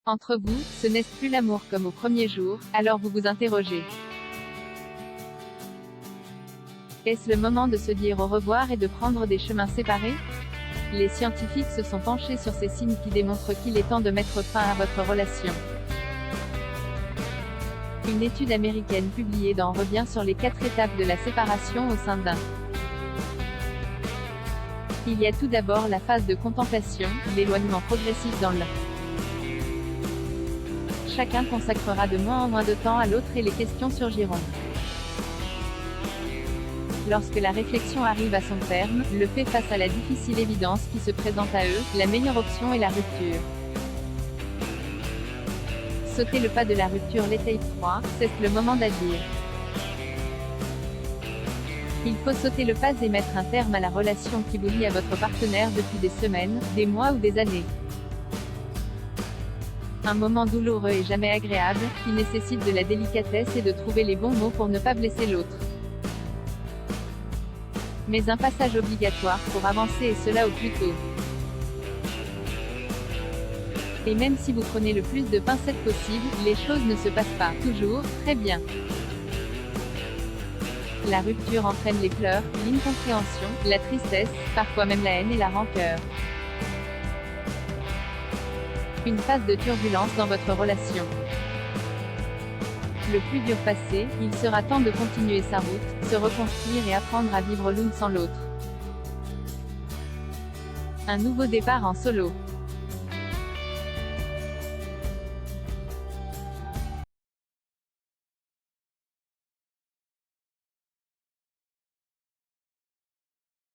Entre vous, ce n'est plus l'amour comme au premier jour, alors vous vous interrogez. Est-ce le moment de se dire au revoir et de prendre des chemins séparés? Les scientifiques se sont penchés sur ces signes qui démontrent qu'il est temps de mettre fin à votre relation. Une étude américaine publiée dans revient sur les 4 étapes de la séparation au sein d'un. Il y a tout d'abord la phase de contemplation, l'éloignement progressif dans le. Chacun consacrera de moins en moins de temps à l'autre et les questions surgiront. Lorsque la réflexion arrive à son terme, le fait face à la difficile évidence qui se présente à eux, la meilleure option est la rupture. Sauter le pas de la rupture l'étape 3, c'est le moment d'agir. Il faut sauter le pas et mettre un terme à la relation qui vous lie à votre partenaire depuis des semaines, des mois ou des années. Un moment douloureux et jamais agréable, qui nécessite de la délicatesse et de trouver les bons mots pour ne pas blesser l'autre. Mais un passage obligatoire pour avancer et cela au plus tôt. Et même si vous prenez le plus de pincettes possible, les choses ne se passent pas toujours très bien. La rupture entraîne les pleurs, l'incompréhension, la tristesse, parfois même la haine et la rancœur. Une phase de turbulence dans votre relation. Le plus dur passé, il sera temps de continuer sa route, se reconstruire et apprendre à vivre l'une sans l'autre. Un nouveau départ en solo.